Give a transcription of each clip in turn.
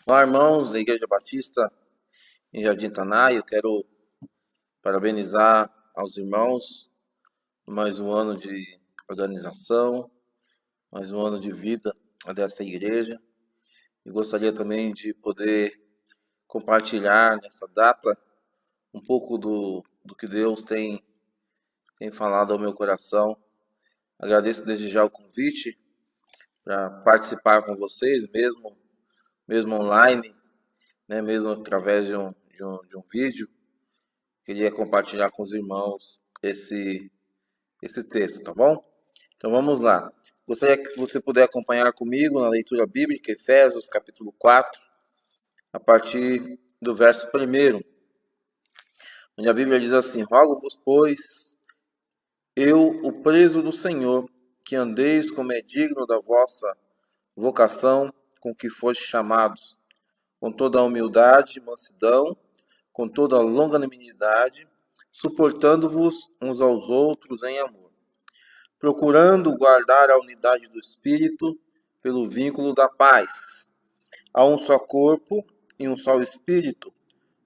Olá, irmãos da Igreja Batista em Jardim Taná. Eu quero parabenizar aos irmãos por mais um ano de organização, mais um ano de vida desta igreja. E gostaria também de poder compartilhar nessa data um pouco do que Deus tem falado ao meu coração. Agradeço desde já o convite para participar com vocês, mesmo online, né, mesmo através de um vídeo. Queria compartilhar com os irmãos esse texto, tá bom? Então vamos lá. Gostaria que você puder acompanhar comigo na leitura bíblica, Efésios capítulo 4, a partir do verso 1, onde a Bíblia diz assim: Rogo-vos, pois, eu, o preso do Senhor, que andeis como é digno da vossa vocação com que fostes chamados, com toda a humildade e mansidão, com toda a longanimidade, suportando-vos uns aos outros em amor, procurando guardar a unidade do Espírito pelo vínculo da paz. Há um só corpo e um só Espírito,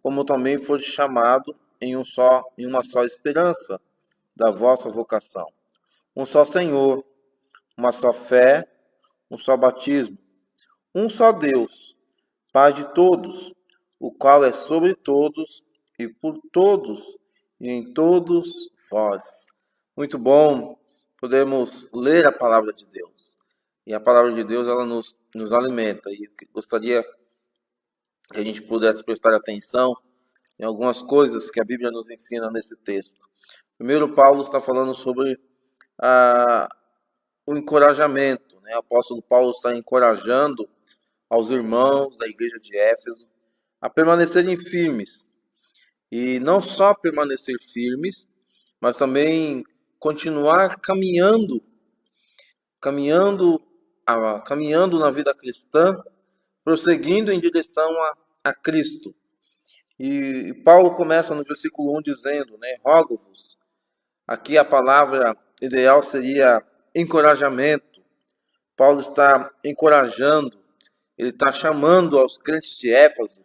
como também foste chamado em uma só esperança da vossa vocação. Um só Senhor, uma só fé, um só batismo, um só Deus, Pai de todos, o qual é sobre todos e por todos e em todos vós. Muito bom podemos ler a palavra de Deus. E a palavra de Deus, ela nos alimenta. E gostaria que a gente pudesse prestar atenção em algumas coisas que a Bíblia nos ensina nesse texto. Primeiro, Paulo está falando sobre a, o encorajamento, né? O apóstolo Paulo está encorajando aos irmãos da igreja de Éfeso a permanecerem firmes. E não só permanecer firmes, mas também continuar caminhando na vida cristã, prosseguindo em direção a Cristo. E Paulo começa no versículo 1 dizendo, né, rogo-vos. Aqui a palavra ideal seria encorajamento. Paulo está encorajando, ele está chamando aos crentes de Éfeso,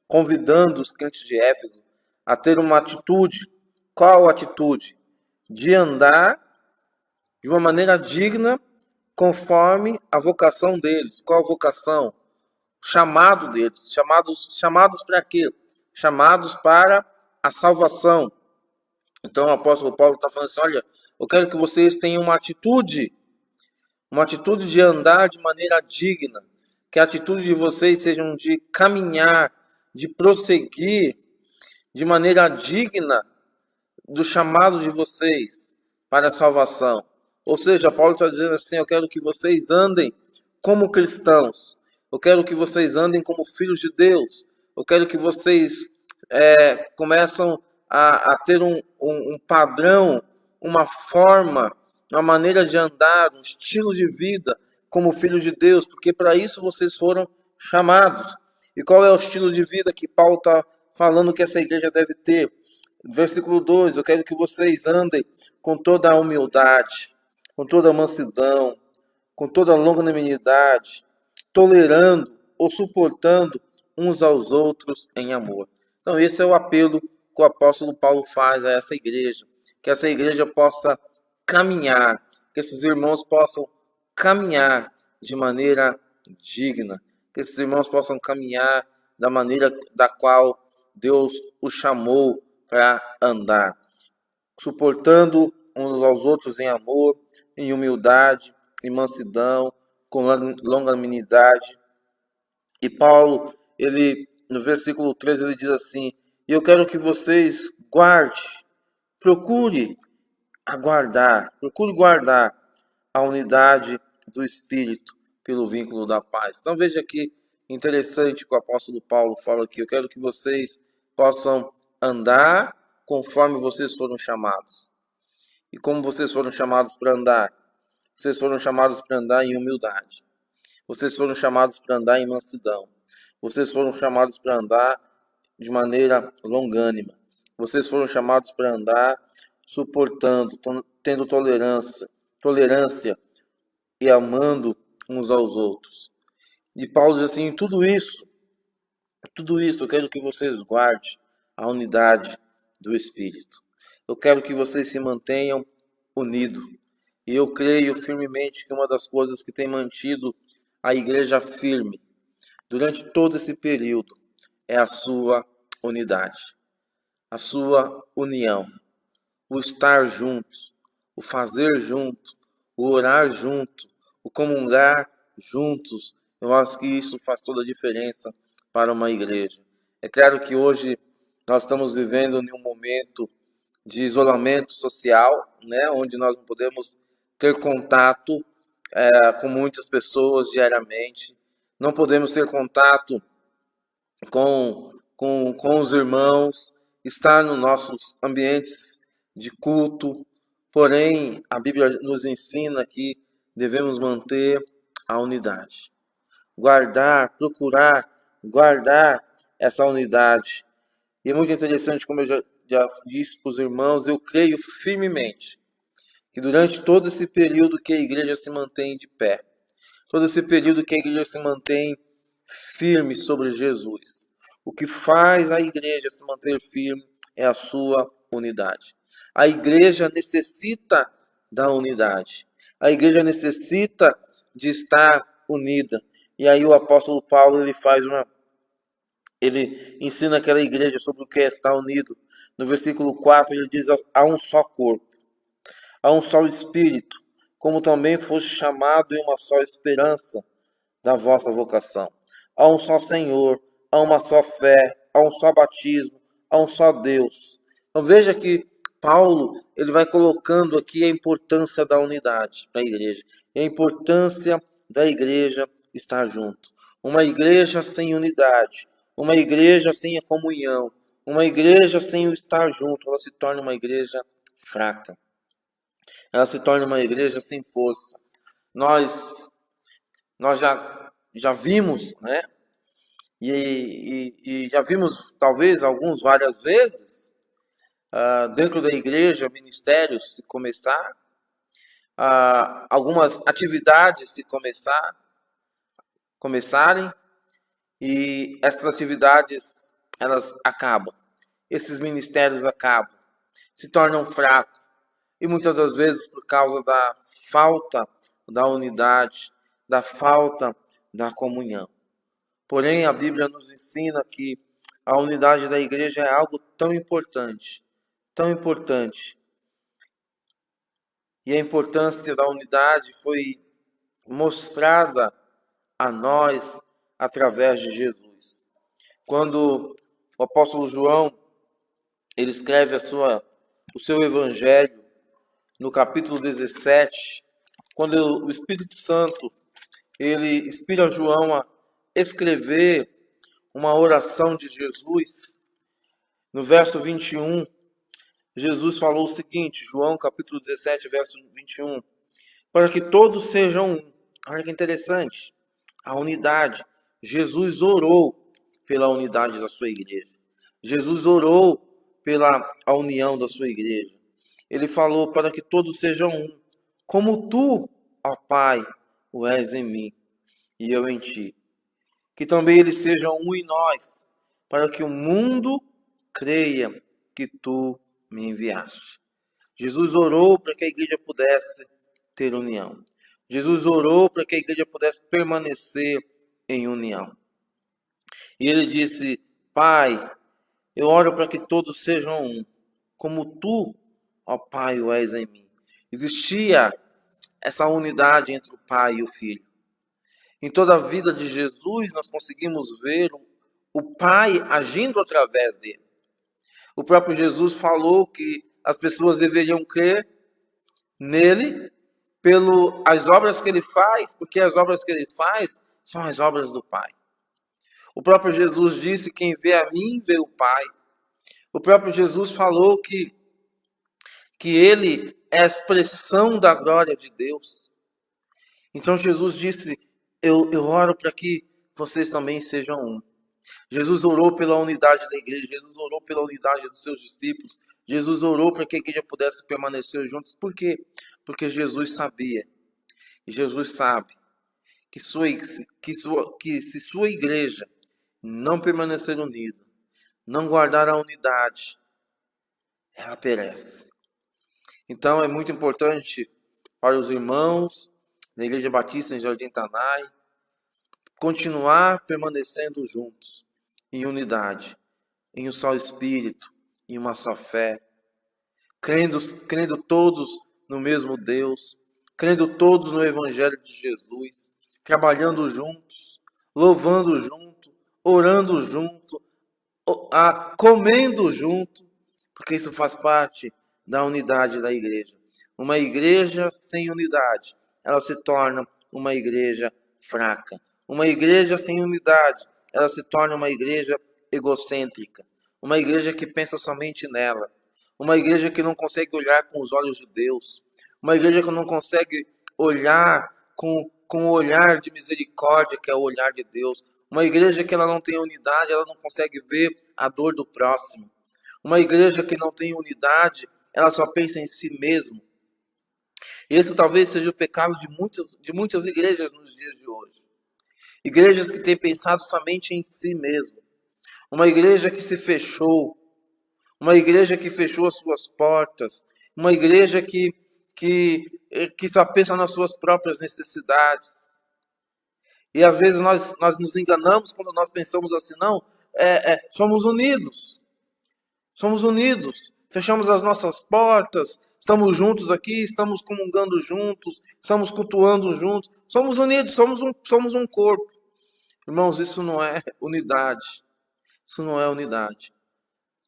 convidando os crentes de Éfeso a ter uma atitude. Qual atitude? De andar de uma maneira digna, conforme a vocação deles. Qual a vocação? O chamado deles. Chamados para quê? Chamados para a salvação. Então o apóstolo Paulo está falando assim, olha, eu quero que vocês tenham uma atitude de andar de maneira digna, que a atitude de vocês seja de caminhar, de prosseguir de maneira digna do chamado de vocês para a salvação. Ou seja, Paulo está dizendo assim, eu quero que vocês andem como cristãos, eu quero que vocês andem como filhos de Deus, eu quero que vocês começam a ter um padrão, uma forma, uma maneira de andar, um estilo de vida como filhos de Deus, porque para isso vocês foram chamados. E qual é o estilo de vida que Paulo está falando que essa igreja deve ter? Versículo 2, eu quero que vocês andem com toda a humildade, com toda a mansidão, com toda a longanimidade, tolerando ou suportando uns aos outros em amor. Então esse é o apelo que o apóstolo Paulo faz a essa igreja, que essa igreja possa caminhar, que esses irmãos possam caminhar de maneira digna, que esses irmãos possam caminhar da maneira da qual Deus os chamou para andar, suportando uns aos outros em amor, em humildade, em mansidão, com longanimidade. E Paulo, ele no versículo 13, ele diz assim: "E eu quero que vocês procure procure guardar a unidade do Espírito pelo vínculo da paz." Então veja que interessante que o apóstolo Paulo fala aqui. Eu quero que vocês possam andar conforme vocês foram chamados. E como vocês foram chamados para andar? Vocês foram chamados para andar em humildade. Vocês foram chamados para andar em mansidão. Vocês foram chamados para andar de maneira longânima. Vocês foram chamados para andar suportando, tendo tolerância e amando uns aos outros. E Paulo diz assim, tudo isso Tudo isso eu quero que vocês guardem a unidade do Espírito. Eu quero que vocês se mantenham unidos. E eu creio firmemente que uma das coisas que tem mantido a igreja firme durante todo esse período é a sua unidade, a sua união, o estar juntos, o fazer junto, o orar junto, o comungar juntos. Eu acho que isso faz toda a diferença para uma igreja. É claro que hoje nós estamos vivendo em um momento de isolamento social, né, onde nós não podemos ter contato com muitas pessoas diariamente, não podemos ter contato com os irmãos, estar nos nossos ambientes de culto. Porém, a Bíblia nos ensina que devemos manter a unidade, procurar guardar essa unidade. E é muito interessante, como eu já disse para os irmãos, eu creio firmemente que durante todo esse período que a igreja se mantém de pé, todo esse período que a igreja se mantém firme sobre Jesus, o que faz a igreja se manter firme é a sua unidade. A igreja necessita da unidade. A igreja necessita de estar unida. E aí o apóstolo Paulo ele ensina aquela igreja sobre o que é estar unido. No versículo 4 ele diz: há um só corpo, há um só espírito, como também foste chamado em uma só esperança da vossa vocação. Há um só Senhor, há uma só fé, há um só batismo, há um só Deus. Então veja que Paulo ele vai colocando aqui a importância da unidade para a igreja, e a importância da igreja estar junto. Uma igreja sem unidade, uma igreja sem a comunhão, uma igreja sem o estar junto, ela se torna uma igreja fraca. Ela se torna uma igreja sem força. Nós já vimos, né? E já vimos, talvez, alguns várias vezes, dentro da igreja, ministérios se começar, algumas atividades se começarem, e essas atividades, elas acabam. Esses ministérios acabam, se tornam fracos. E muitas das vezes por causa da falta da unidade, da falta da comunhão. Porém, a Bíblia nos ensina que a unidade da igreja é algo tão importante, tão importante. E a importância da unidade foi mostrada a nós através de Jesus. Quando o apóstolo João ele escreve o seu evangelho no capítulo 17, quando o Espírito Santo ele inspira João a escrever uma oração de Jesus, no verso 21, Jesus falou o seguinte, João capítulo 17, verso 21, para que todos sejam um. Olha que interessante, a unidade. Jesus orou pela unidade da sua igreja. Jesus orou pela a união da sua igreja. Ele falou para que todos sejam um, como tu, ó Pai, o és em mim e eu em ti. Que também eles sejam um em nós, para que o mundo creia que tu me enviaste. Jesus orou para que a igreja pudesse ter união. Jesus orou para que a igreja pudesse permanecer em união. E ele disse: Pai, eu oro para que todos sejam um, como tu, ó Pai, o és em mim. Existia essa unidade entre o Pai e o Filho. Em toda a vida de Jesus, nós conseguimos ver o Pai agindo através dele. O próprio Jesus falou que as pessoas deveriam crer nele pelas obras que ele faz, porque as obras que ele faz são as obras do Pai. O próprio Jesus disse: quem vê a mim, vê o Pai. O próprio Jesus falou que ele é a expressão da glória de Deus. Então Jesus disse: eu oro para que vocês também sejam um. Jesus orou pela unidade da igreja, Jesus orou pela unidade dos seus discípulos, Jesus orou para que a igreja pudesse permanecer juntos. Por quê? Porque Jesus sabia, e Jesus sabe, que se sua igreja não permanecer unida, não guardar a unidade, ela perece. Então é muito importante para os irmãos da Igreja Batista em Jardim Tanai continuar permanecendo juntos, em unidade, em um só Espírito, em uma só fé, crendo todos no mesmo Deus, crendo todos no Evangelho de Jesus, trabalhando juntos, louvando junto, orando junto, comendo junto, porque isso faz parte da unidade da igreja. Uma igreja sem unidade, ela se torna uma igreja fraca. Uma igreja sem unidade, ela se torna uma igreja egocêntrica. Uma igreja que pensa somente nela. Uma igreja que não consegue olhar com os olhos de Deus. Uma igreja que não consegue olhar com o olhar de misericórdia, que é o olhar de Deus. Uma igreja que ela não tem unidade, ela não consegue ver a dor do próximo. Uma igreja que não tem unidade, ela só pensa em si mesmo. Esse talvez seja o pecado de muitas igrejas nos dias de hoje. Igrejas que têm pensado somente em si mesmo. Uma igreja que se fechou. Uma igreja que fechou as suas portas. Uma igreja que só pensa nas suas próprias necessidades. E às vezes nós nos enganamos quando nós pensamos assim, não, somos unidos. Somos unidos, fechamos as nossas portas, estamos juntos aqui, estamos comungando juntos, estamos cultuando juntos. Somos unidos, somos um corpo. Irmãos, isso não é unidade. Isso não é unidade.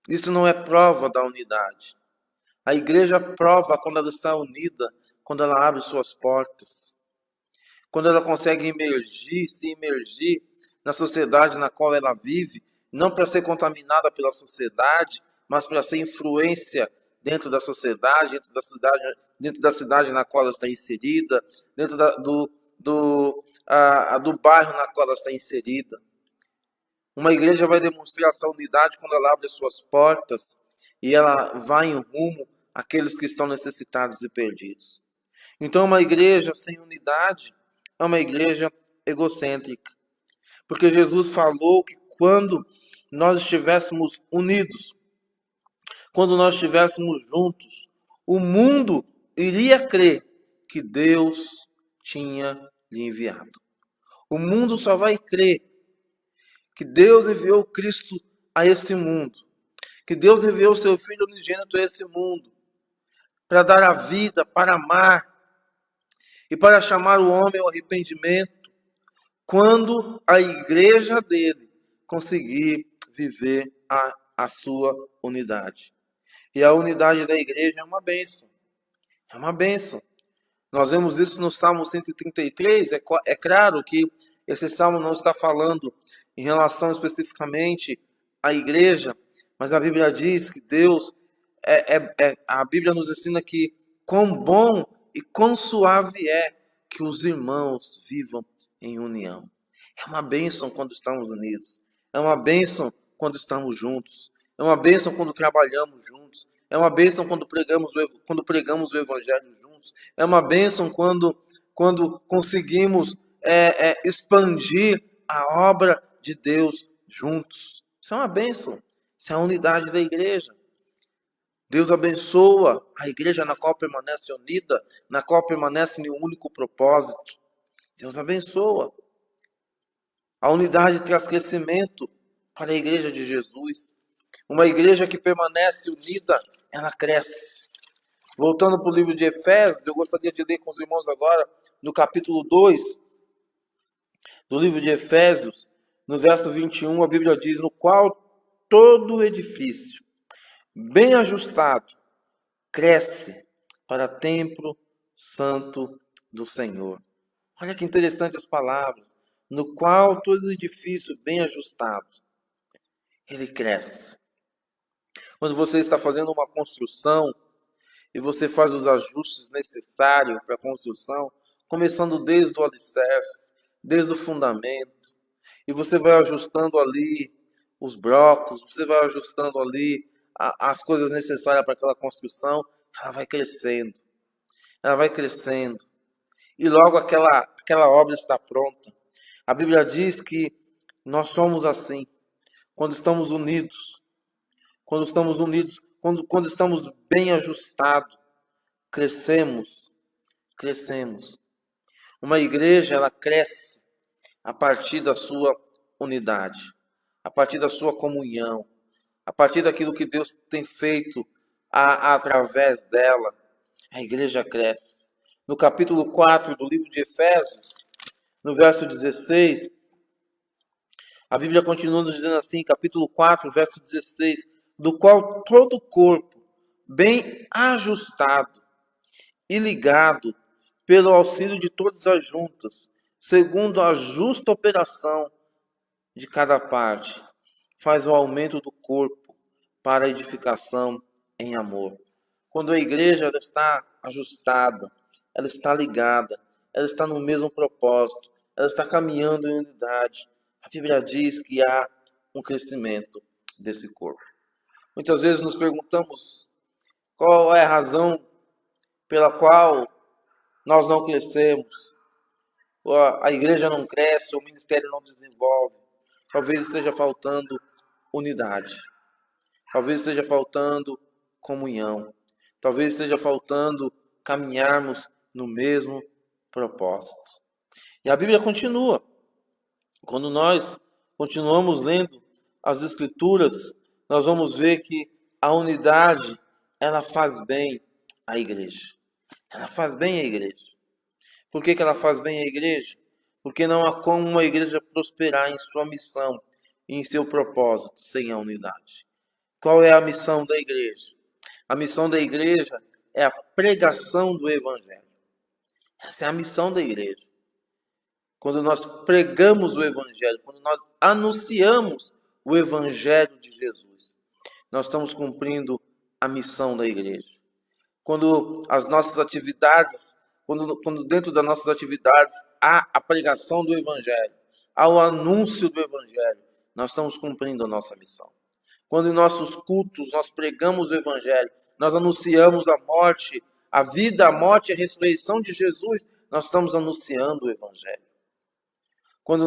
Isso não é prova da unidade. A igreja prova quando ela está unida, quando ela abre suas portas. Quando ela consegue se imergir na sociedade na qual ela vive, não para ser contaminada pela sociedade, mas para ser influência dentro da sociedade, dentro da cidade na qual ela está inserida, dentro do bairro na qual ela está inserida. Uma igreja vai demonstrar essa unidade quando ela abre suas portas e ela vai em rumo àqueles que estão necessitados e perdidos. Então, uma igreja sem unidade é uma igreja egocêntrica. Porque Jesus falou que quando nós estivéssemos unidos, quando nós estivéssemos juntos, o mundo iria crer que Deus tinha lhe enviado. O mundo só vai crer que Deus enviou Cristo a esse mundo, que Deus enviou seu Filho unigênito a esse mundo, para dar a vida, para amar e para chamar o homem ao arrependimento, quando a igreja dele conseguir viver a sua unidade. E a unidade da igreja é uma bênção. É uma bênção. Nós vemos isso no Salmo 133. É claro que esse salmo não está falando em relação especificamente à igreja, mas a Bíblia diz que Deus, a Bíblia nos ensina que quão bom e quão suave é que os irmãos vivam em união. É uma bênção quando estamos unidos. É uma bênção quando estamos juntos. É uma bênção quando trabalhamos juntos. É uma bênção quando pregamos o Evangelho juntos. É uma bênção quando conseguimos expandir a obra de Deus juntos. Isso é uma bênção. Isso é a unidade da igreja. Deus abençoa a igreja na qual permanece unida, na qual permanece em um único propósito. Deus abençoa. A unidade traz crescimento para a igreja de Jesus. Uma igreja que permanece unida, ela cresce. Voltando para o livro de Efésios, eu gostaria de ler com os irmãos agora, no capítulo 2 do livro de Efésios, no verso 21, a Bíblia diz, no qual todo edifício, bem ajustado, cresce para templo santo do Senhor. Olha que interessante as palavras. No qual todo edifício bem ajustado, ele cresce. Quando você está fazendo uma construção e você faz os ajustes necessários para a construção, começando desde o alicerce, desde o fundamento, e você vai ajustando ali os blocos, você vai ajustando ali as coisas necessárias para aquela construção, ela vai crescendo. Ela vai crescendo. E logo aquela obra está pronta. A Bíblia diz que Nós somos assim, quando estamos unidos, quando estamos bem ajustados, crescemos. Uma igreja, ela cresce a partir da sua unidade, a partir da sua comunhão, a partir daquilo que Deus tem feito através dela. A igreja cresce. No capítulo 4 do livro de Efésios, no verso 16, a Bíblia continua nos dizendo assim, capítulo 4, verso 16, do qual todo o corpo, bem ajustado e ligado pelo auxílio de todas as juntas, segundo a justa operação de cada parte, faz o aumento do corpo para a edificação em amor. Quando a igreja ela está ajustada, ela está ligada, ela está no mesmo propósito, ela está caminhando em unidade, a Bíblia diz que há um crescimento desse corpo. Muitas vezes nos perguntamos qual é a razão pela qual nós não crescemos, a igreja não cresce, o ministério não desenvolve. Talvez esteja faltando unidade, talvez esteja faltando comunhão, talvez esteja faltando caminharmos no mesmo propósito. E a Bíblia continua. Quando nós continuamos lendo as Escrituras, nós vamos ver que a unidade, ela faz bem à igreja. Ela faz bem à igreja. Por que ela faz bem à igreja? Porque não há como uma igreja prosperar em sua missão e em seu propósito sem a unidade. Qual é a missão da igreja? A missão da igreja é a pregação do Evangelho. Essa é a missão da igreja. Quando nós pregamos o Evangelho, quando nós anunciamos o Evangelho de Jesus, nós estamos cumprindo a missão da igreja. Quando as nossas atividades, quando dentro das nossas atividades há a pregação do Evangelho, há o anúncio do Evangelho, nós estamos cumprindo a nossa missão. Quando em nossos cultos nós pregamos o Evangelho, nós anunciamos a morte, a vida, a morte e a ressurreição de Jesus, nós estamos anunciando o Evangelho. Quando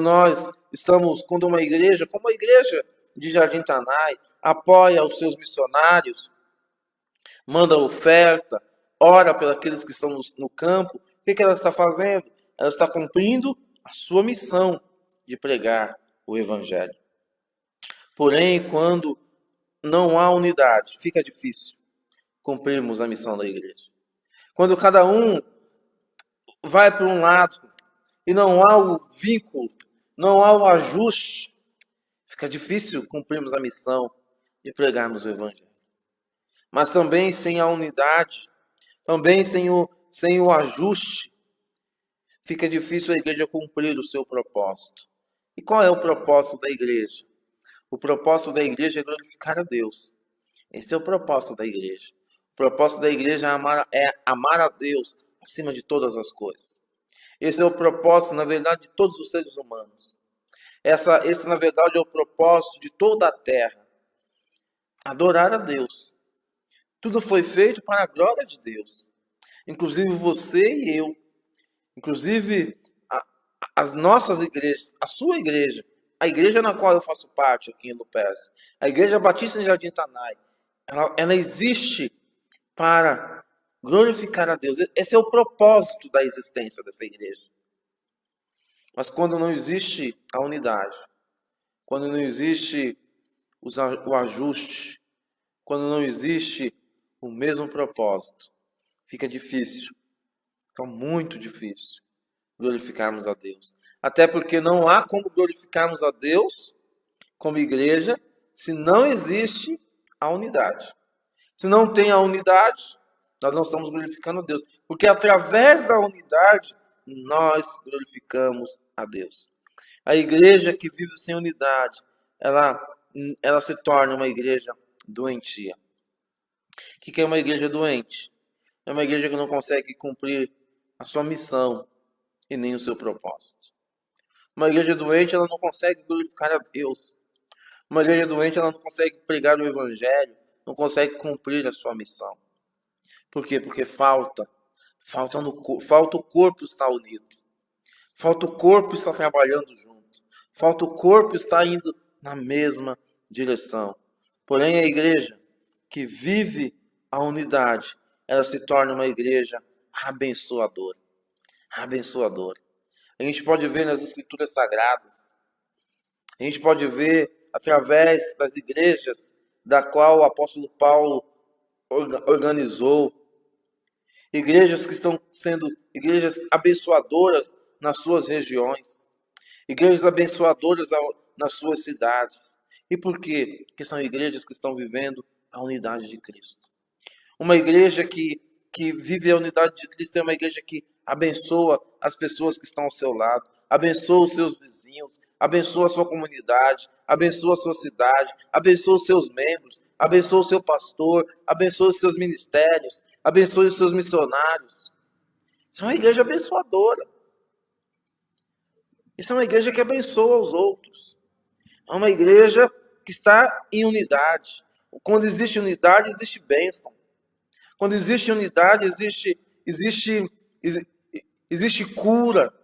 uma igreja, como a igreja de Jardim Tanai, apoia os seus missionários, manda oferta, ora pelos aqueles que estão no campo, o que ela está fazendo? Ela está cumprindo a sua missão de pregar o Evangelho. Porém, quando não há unidade, fica difícil cumprirmos a missão da igreja. Quando cada um vai para um lado e não há o vínculo, não há o ajuste, fica difícil cumprirmos a missão de pregarmos o Evangelho. Mas também sem a unidade, também sem o ajuste, fica difícil a igreja cumprir o seu propósito. E qual é o propósito da igreja? O propósito da igreja é glorificar a Deus. Esse é o propósito da igreja. O propósito da igreja é amar a Deus acima de todas as coisas. Esse é o propósito, na verdade, de todos os seres humanos. Esse, na verdade, é o propósito de toda a terra. Adorar a Deus. Tudo foi feito para a glória de Deus. Inclusive você e eu. Inclusive as nossas igrejas, a sua igreja, a igreja na qual eu faço parte aqui em Lupes, a Igreja Batista em Jardim Tanai, ela existe para glorificar a Deus. Esse é o propósito da existência dessa igreja. Mas quando não existe a unidade, quando não existe o ajuste, quando não existe o mesmo propósito, fica difícil, fica muito difícil glorificarmos a Deus. Até porque não há como glorificarmos a Deus como igreja se não existe a unidade. Se não tem a unidade, nós não estamos glorificando a Deus. Porque através da unidade, nós glorificamos a Deus. A igreja que vive sem unidade, ela se torna uma igreja doentia. O que é uma igreja doente? É uma igreja que não consegue cumprir a sua missão e nem o seu propósito. Uma igreja doente, ela não consegue glorificar a Deus. Uma igreja doente, ela não consegue pregar o Evangelho, não consegue cumprir a sua missão. Por quê? Porque falta o corpo estar unido. Falta o corpo estar trabalhando junto. Falta o corpo estar indo na mesma direção. Porém, a igreja que vive a unidade, ela se torna uma igreja abençoadora. Abençoadora. A gente pode ver nas escrituras sagradas, a gente pode ver através das igrejas da qual o apóstolo Paulo organizou, igrejas que estão sendo igrejas abençoadoras nas suas regiões, igrejas abençoadoras nas suas cidades. E por quê? Porque são igrejas que estão vivendo a unidade de Cristo. Uma igreja que vive a unidade de Cristo é uma igreja que abençoa as pessoas que estão ao seu lado, abençoa os seus vizinhos, abençoa a sua comunidade, abençoa a sua cidade, abençoa os seus membros, abençoa o seu pastor, abençoa os seus ministérios, abençoa os seus missionários. Isso é uma igreja abençoadora. Isso é uma igreja que abençoa os outros. É uma igreja que está em unidade. Quando existe unidade, existe bênção. Quando existe unidade, existe cura.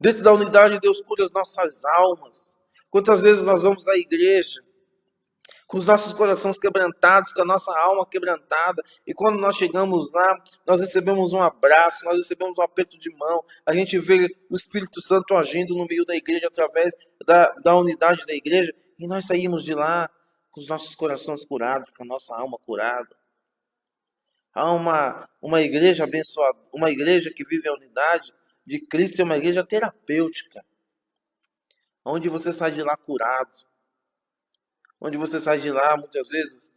Dentro da unidade, Deus cura as nossas almas. Quantas vezes nós vamos à igreja com os nossos corações quebrantados, com a nossa alma quebrantada, e quando nós chegamos lá, nós recebemos um abraço, nós recebemos um aperto de mão, a gente vê o Espírito Santo agindo no meio da igreja, através da unidade da igreja, e nós saímos de lá com os nossos corações curados, com a nossa alma curada. Há uma igreja abençoada, uma igreja que vive a unidade de Cristo, é uma igreja terapêutica, onde você sai de lá curado, onde você sai de lá, muitas vezes,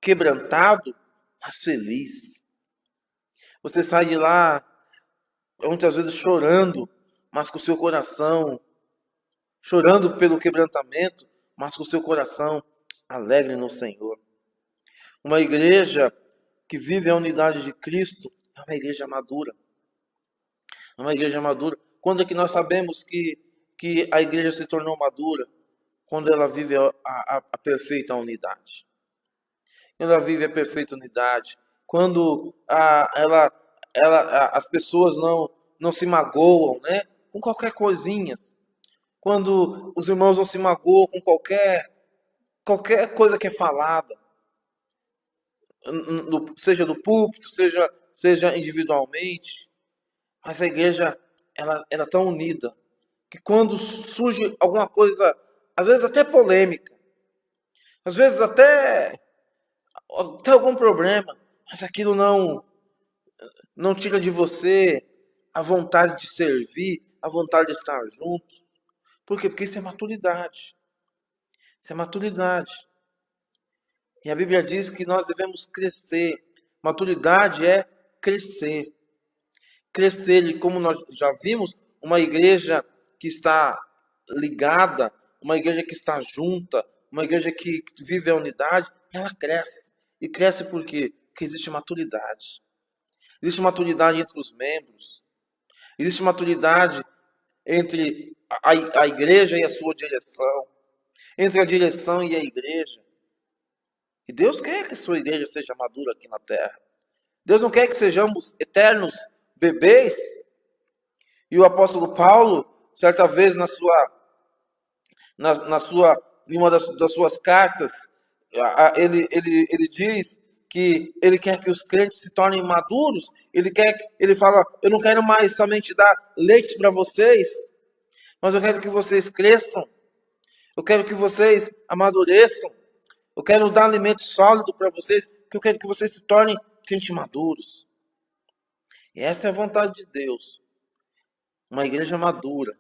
quebrantado, mas feliz. Você sai de lá, muitas vezes, chorando, mas com o seu coração, chorando pelo quebrantamento, mas com o seu coração alegre no Senhor. Uma igreja que vive a unidade de Cristo é uma igreja madura. É uma igreja madura. Quando é que nós sabemos que a igreja se tornou madura? Quando ela vive a perfeita unidade. Ela vive a perfeita unidade. Quando as pessoas não se magoam, né? Com qualquer coisinha. Quando os irmãos não se magoam com qualquer coisa que é falada, seja do púlpito, seja individualmente. Mas a igreja, ela é tão unida que quando surge alguma coisa, às vezes até polêmica, às vezes até algum problema, mas aquilo não tira de você a vontade de servir, a vontade de estar junto. Por quê? Porque isso é maturidade. Isso é maturidade. E a Bíblia diz que nós devemos crescer. Maturidade é crescer. Crescer, e como nós já vimos, uma igreja que está ligada, uma igreja que está junta, uma igreja que vive a unidade, ela cresce. E cresce por quê? Porque existe maturidade. Existe maturidade entre os membros. Existe maturidade entre a igreja e a sua direção. Entre a direção e a igreja. E Deus quer que a sua igreja seja madura aqui na terra. Deus não quer que sejamos eternos bebês. E o apóstolo Paulo, certa vez em uma das suas cartas, ele diz que ele quer que os crentes se tornem maduros. Ele fala: eu não quero mais somente dar leite para vocês, mas eu quero que vocês cresçam. Eu quero que vocês amadureçam. Eu quero dar alimento sólido para vocês, porque eu quero que vocês se tornem crentes maduros. E essa é a vontade de Deus. Uma igreja madura.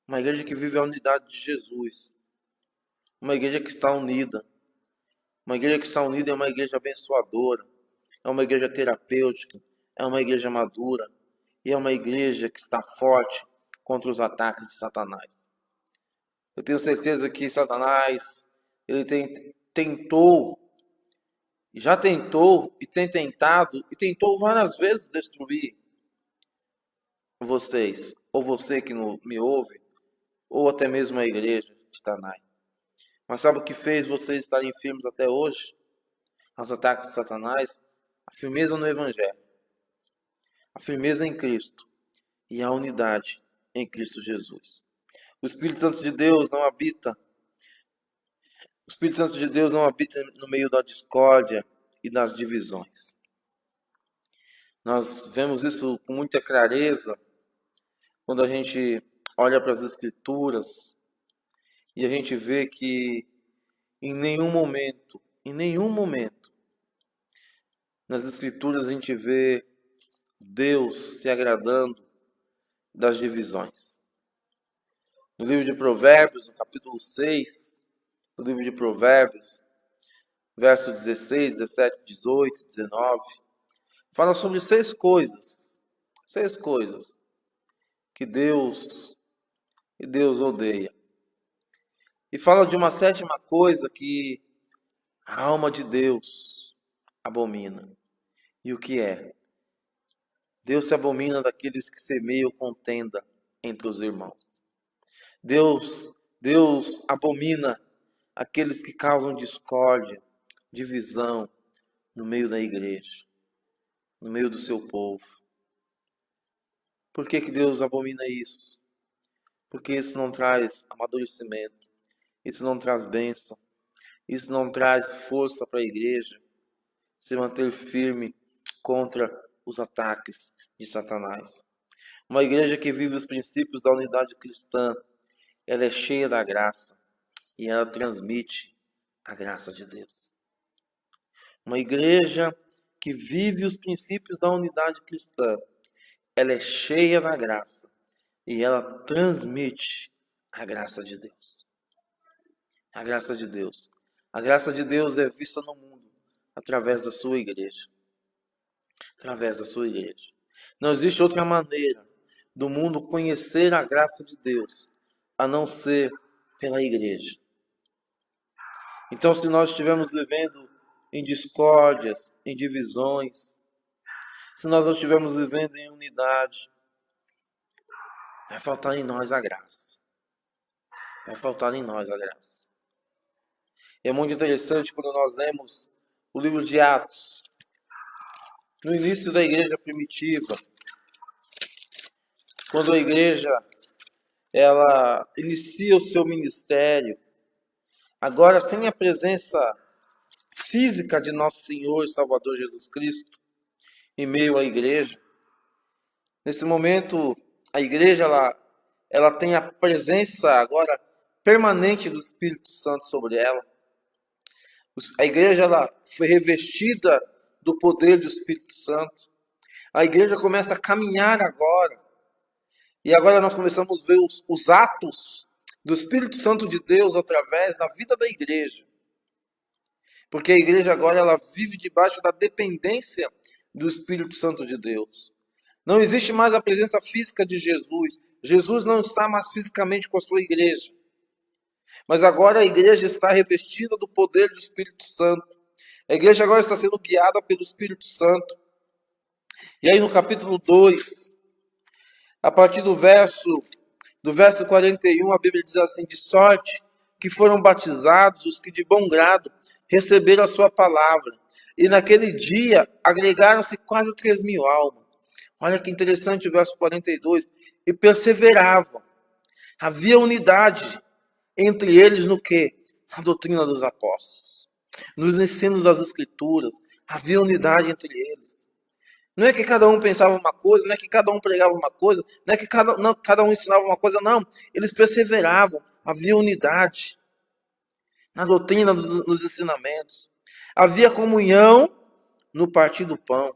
Uma igreja que vive a unidade de Jesus. Uma igreja que está unida. Uma igreja que está unida é uma igreja abençoadora. É uma igreja terapêutica. É uma igreja madura. E é uma igreja que está forte contra os ataques de Satanás. Eu tenho certeza que Satanás, ele já tentou e tem tentado e tentou várias vezes destruir vocês, ou você que me ouve, ou até mesmo a igreja de Tanai. Mas sabe o que fez vocês estarem firmes até hoje? Aos ataques de Satanás? A firmeza no Evangelho, a firmeza em Cristo e a unidade em Cristo Jesus. O Espírito Santo de Deus não habita, o Espírito Santo de Deus não habita no meio da discórdia e das divisões. Nós vemos isso com muita clareza quando a gente olha para as Escrituras e a gente vê que em nenhum momento, nas Escrituras a gente vê Deus se agradando das divisões. No livro de Provérbios, no capítulo 6, do livro de Provérbios, verso 16, 17, 18, 19, fala sobre seis coisas que Deus odeia. E fala de uma sétima coisa que a alma de Deus abomina. E o que é? Deus se abomina daqueles que semeiam contenda entre os irmãos. Deus abomina aqueles que causam discórdia, divisão no meio da igreja, no meio do seu povo. Por que Deus abomina isso? Porque isso não traz amadurecimento, isso não traz bênção, isso não traz força para a igreja se manter firme contra os ataques de Satanás. Uma igreja que vive os princípios da unidade cristã, ela é cheia da graça e ela transmite a graça de Deus. Uma igreja que vive os princípios da unidade cristã, ela é cheia da graça e ela transmite a graça de Deus. A graça de Deus. A graça de Deus é vista no mundo através da sua igreja. Através da sua igreja. Não existe outra maneira do mundo conhecer a graça de Deus a não ser pela igreja. Então, se nós estivermos vivendo em discórdias, em divisões, se nós não estivermos vivendo em unidade, vai faltar em nós a graça. Vai faltar em nós a graça. É muito interessante quando nós lemos o livro de Atos. No início da igreja primitiva, quando a igreja ela inicia o seu ministério, agora sem a presença física de nosso Senhor e Salvador Jesus Cristo em meio à igreja. Nesse momento, a igreja ela tem a presença agora permanente do Espírito Santo sobre ela. A igreja ela foi revestida do poder do Espírito Santo. A igreja começa a caminhar agora. E agora nós começamos a ver os atos do Espírito Santo de Deus através da vida da igreja. Porque a igreja agora ela vive debaixo da dependência do Espírito Santo de Deus. Não existe mais a presença física de Jesus. Jesus não está mais fisicamente com a sua igreja. Mas agora a igreja está revestida do poder do Espírito Santo. A igreja agora está sendo guiada pelo Espírito Santo. E aí no capítulo 2, a partir do verso 41, a Bíblia diz assim: de sorte que foram batizados os que de bom grado receberam a sua palavra. E naquele dia agregaram-se quase 3.000 almas. Olha que interessante o verso 42. E perseveravam. Havia unidade entre eles no quê? Na doutrina dos apóstolos. Nos ensinos das escrituras. Havia unidade entre eles. Não é que cada um pensava uma coisa, não é que cada um pregava uma coisa, não é que cada um ensinava uma coisa, não. Eles perseveravam, havia unidade na doutrina, nos ensinamentos. Havia comunhão no partir do pão.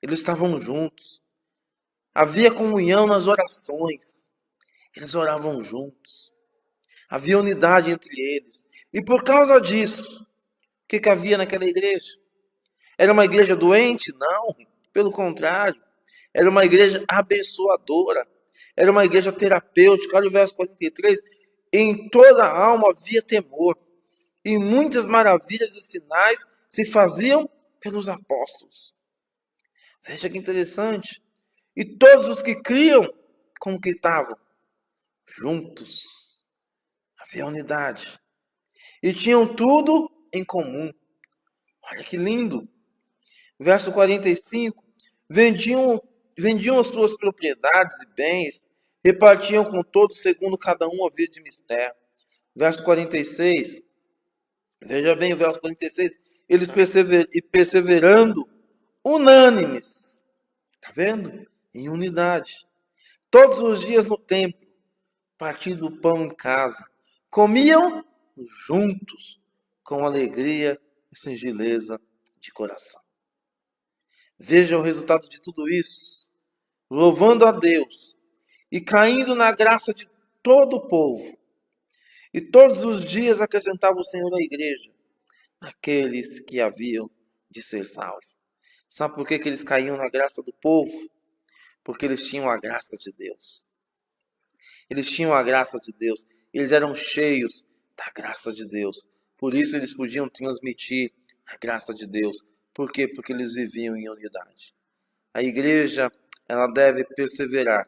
Eles estavam juntos. Havia comunhão nas orações. Eles oravam juntos. Havia unidade entre eles. E por causa disso, o que havia naquela igreja? Era uma igreja doente? Não, pelo contrário. Era uma igreja abençoadora. Era uma igreja terapêutica. Olha o verso 43. Em toda a alma havia temor. E muitas maravilhas e sinais se faziam pelos apóstolos. Veja que interessante. E todos os que criam, como que estavam? Juntos. Havia unidade. E tinham tudo em comum. Olha que lindo. Verso 45, vendiam as suas propriedades e bens repartiam com todos segundo cada um havia de mistério. Verso 46, veja bem o verso 46, eles perseverando unânimes, tá vendo? Em unidade. Todos os dias no templo, partindo o pão em casa, comiam juntos, com alegria e singeleza de coração. Veja o resultado de tudo isso, louvando a Deus e caindo na graça de todo o povo. E todos os dias acrescentava o Senhor à igreja aqueles que haviam de ser salvos. Sabe por que eles caíam na graça do povo? Porque eles tinham a graça de Deus. Eles tinham a graça de Deus. Eles eram cheios da graça de Deus. Por isso eles podiam transmitir a graça de Deus. Por quê? Porque eles viviam em unidade. A igreja, ela deve perseverar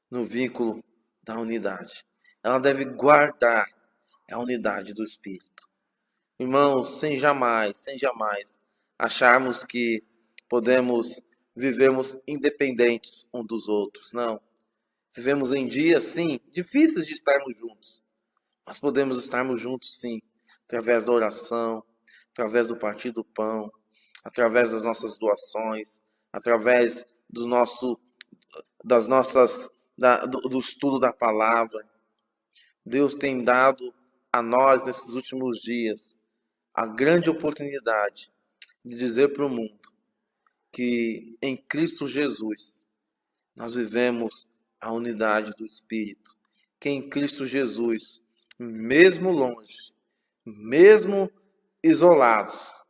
no vínculo da unidade. Ela deve guardar a unidade do Espírito. Irmãos, sem jamais acharmos que podemos vivermos independentes um dos outros. Não. Vivemos em dias, sim, difíceis de estarmos juntos. Mas podemos estarmos juntos, sim, através da oração, através do partir do pão, através das nossas doações, através do estudo da palavra. Deus tem dado a nós, nesses últimos dias, a grande oportunidade de dizer para o mundo que em Cristo Jesus nós vivemos a unidade do Espírito. Que em Cristo Jesus, mesmo longe, mesmo isolados,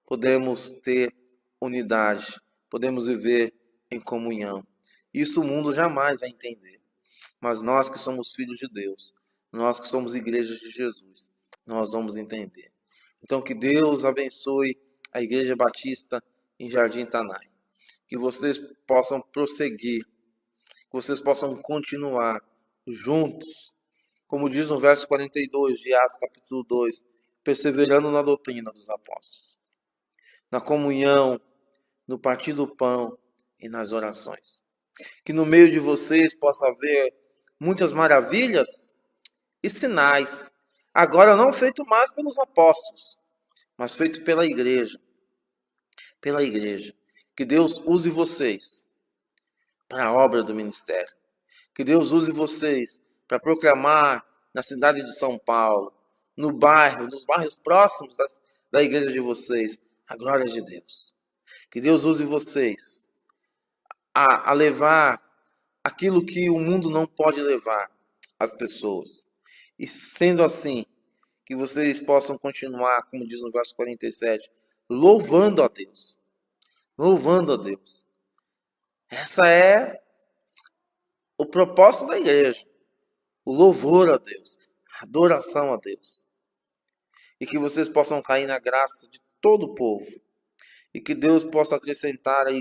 podemos ter unidade, podemos viver em comunhão. Isso o mundo jamais vai entender. Mas nós que somos filhos de Deus, nós que somos igrejas de Jesus, nós vamos entender. Então que Deus abençoe a Igreja Batista em Jardim Tanai. Que vocês possam prosseguir, que vocês possam continuar juntos. Como diz no verso 42 de Atos capítulo 2, perseverando na doutrina dos apóstolos, na comunhão, no partir do pão e nas orações. Que no meio de vocês possa haver muitas maravilhas e sinais, agora não feito mais pelos apóstolos, mas feito pela igreja. Pela igreja. Que Deus use vocês para a obra do ministério. Que Deus use vocês para proclamar na cidade de São Paulo, no bairro, nos bairros próximos da igreja de vocês, a glória de Deus. Que Deus use vocês a levar aquilo que o mundo não pode levar às pessoas. E sendo assim, que vocês possam continuar, como diz no verso 47, louvando a Deus. Louvando a Deus. Essa é o propósito da igreja. O louvor a Deus. A adoração a Deus. E que vocês possam cair na graça de todo o povo. E que Deus possa acrescentar à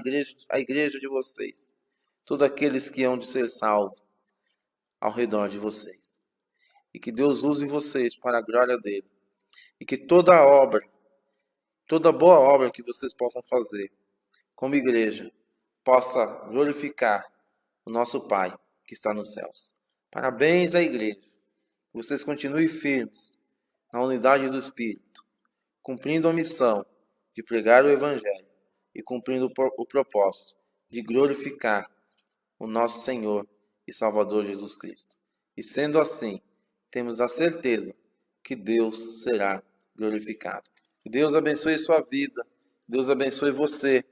igreja de vocês todos aqueles que hão de ser salvos ao redor de vocês. E que Deus use vocês para a glória dele. E que toda obra, toda boa obra que vocês possam fazer como igreja, possa glorificar o nosso Pai que está nos céus. Parabéns à igreja. Que vocês continuem firmes na unidade do Espírito, cumprindo a missão de pregar o Evangelho e cumprindo o propósito de glorificar o nosso Senhor e Salvador Jesus Cristo. E sendo assim, temos a certeza que Deus será glorificado. Que Deus abençoe sua vida. Deus abençoe você.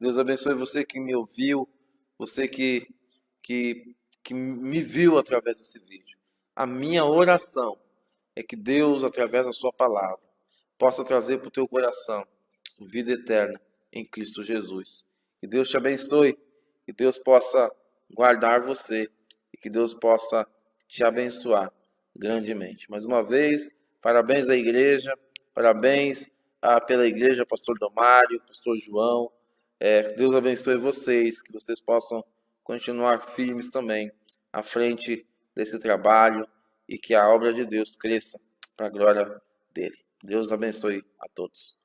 Deus abençoe você que me ouviu, você que me viu através desse vídeo. A minha oração é que Deus, através da sua palavra, possa trazer para o teu coração vida eterna em Cristo Jesus. Que Deus te abençoe, que Deus possa guardar você e que Deus possa te abençoar grandemente. Mais uma vez, parabéns à igreja, parabéns pela igreja, pastor Domário, pastor João. Deus abençoe vocês, que vocês possam continuar firmes também à frente desse trabalho e que a obra de Deus cresça para a glória dele. Deus abençoe a todos.